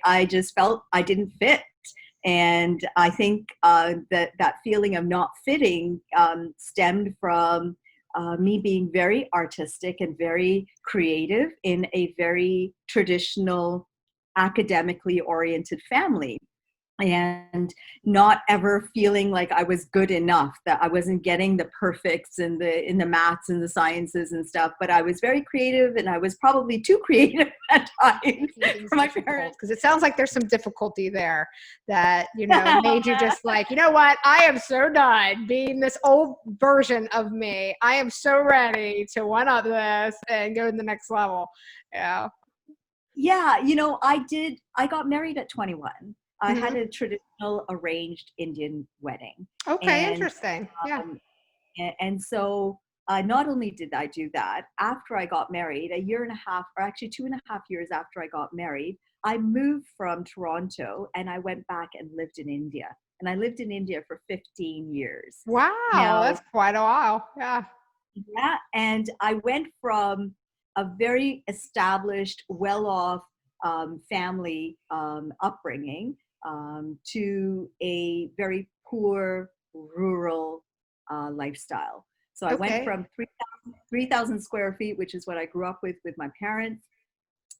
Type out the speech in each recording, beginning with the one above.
I just felt I didn't fit. And I think that feeling of not fitting stemmed from me being very artistic and very creative in a very traditional, academically oriented family, and not ever feeling like I was good enough, that I wasn't getting the perfects in the maths and the sciences and stuff. But I was very creative, and I was probably too creative at times for my parents. Because it sounds like there's some difficulty there that, made you just like, you know what? I am so done being this old version of me. I am so ready to one up this and go to the next level. Yeah. Yeah, I got married at 21. I had a traditional arranged Indian wedding. Okay, interesting. Yeah. And so not only did I do that, after I got married, a year and a half, or actually 2.5 years after I got married, I moved from Toronto and I went back and lived in India. And I lived in India for 15 years. Wow, that's quite a while. Yeah. Yeah, and I went from a very established, well-off family upbringing to a very poor rural lifestyle. So I went from 3,000 square feet, which is what I grew up with my parents,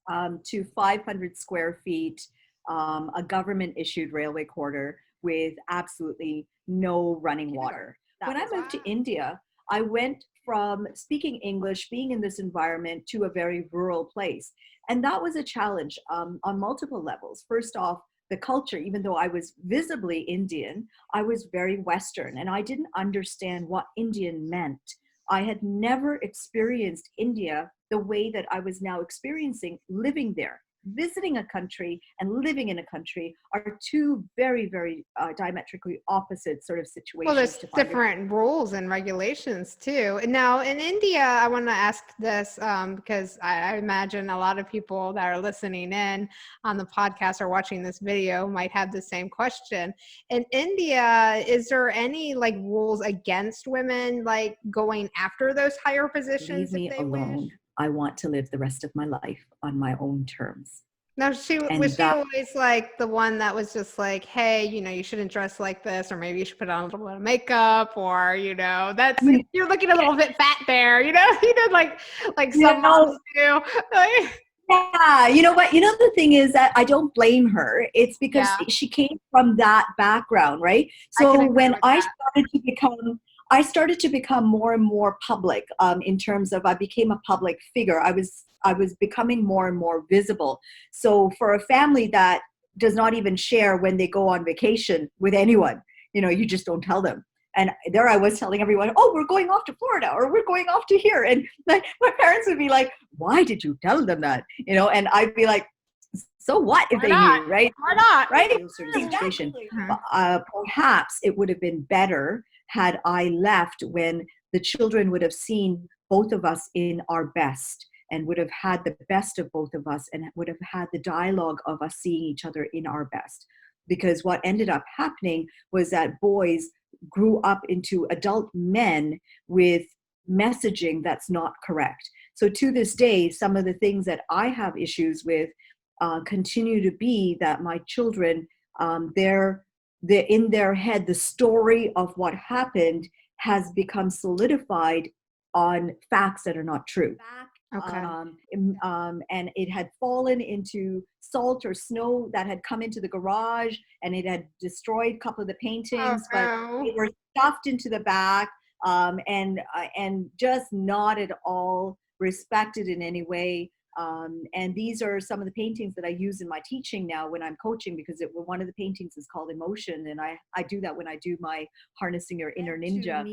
to 500 square feet, a government issued railway quarter with absolutely no running water. When I moved to India, I went from speaking English, being in this environment, to a very rural place. And that was a challenge on multiple levels. First off, the culture, even though I was visibly Indian, I was very Western, and I didn't understand what Indian meant. I had never experienced India the way that I was now experiencing living there. Visiting a country and living in a country are two very, very diametrically opposite sort of situations. Well, there's different rules and regulations too. And now in India, I want to ask this because I imagine a lot of people that are listening in on the podcast or watching this video might have the same question. In India, is there any like rules against women like going after those higher positions? Leave me alone. I want to live the rest of my life on my own terms. Now, was she always like the one that was just like, hey, you shouldn't dress like this, or maybe you should put on a little bit of makeup, or, that's, you're looking a little bit fat there, like some moms do. Yeah, you know what? The thing is that I don't blame her. It's because she came from that background, right? So when I started to become more and more public in terms of I became a public figure. I was becoming more and more visible. So for a family that does not even share when they go on vacation with anyone, you just don't tell them. And there I was telling everyone, oh, we're going off to Florida, or we're going off to here. And my parents would be like, why did you tell them that? And I'd be like, so what if they knew, right? Why not? Right? Situation. Perhaps it would have been better had I left when the children would have seen both of us in our best, and would have had the best of both of us, and would have had the dialogue of us seeing each other in our best. Because what ended up happening was that boys grew up into adult men with messaging that's not correct. So to this day, some of the things that I have issues with continue to be that my children, they're in their head, the story of what happened has become solidified on facts that are not true. Okay. And it had fallen into salt or snow that had come into the garage, and it had destroyed a couple of the paintings, but they were stuffed into the back, and just not at all respected in any way. And these are some of the paintings that I use in my teaching now when I'm coaching, because one of the paintings is called Emotion, and I do that when I do my Harnessing Your Inner Ninja.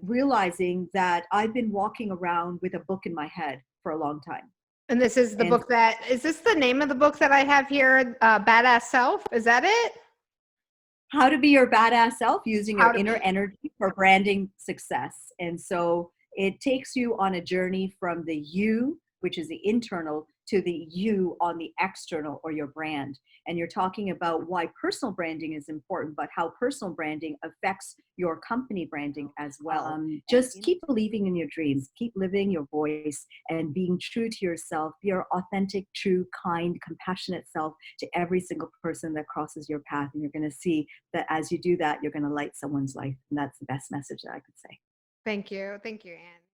Realizing that I've been walking around with a book in my head for a long time. And this is the book is this the name of the book that I have here, Badass Self? Is that it? How to be your badass self using your inner energy for branding success. And so it takes you on a journey from the you, which is the internal, to the you on the external or your brand. And you're talking about why personal branding is important, but how personal branding affects your company branding as well. Just keep believing in your dreams, keep living your voice, and being true to yourself, your authentic, true, kind, compassionate self to every single person that crosses your path. And you're going to see that as you do that, you're going to light someone's life. And that's the best message that I could say. Thank you. Thank you, Anne.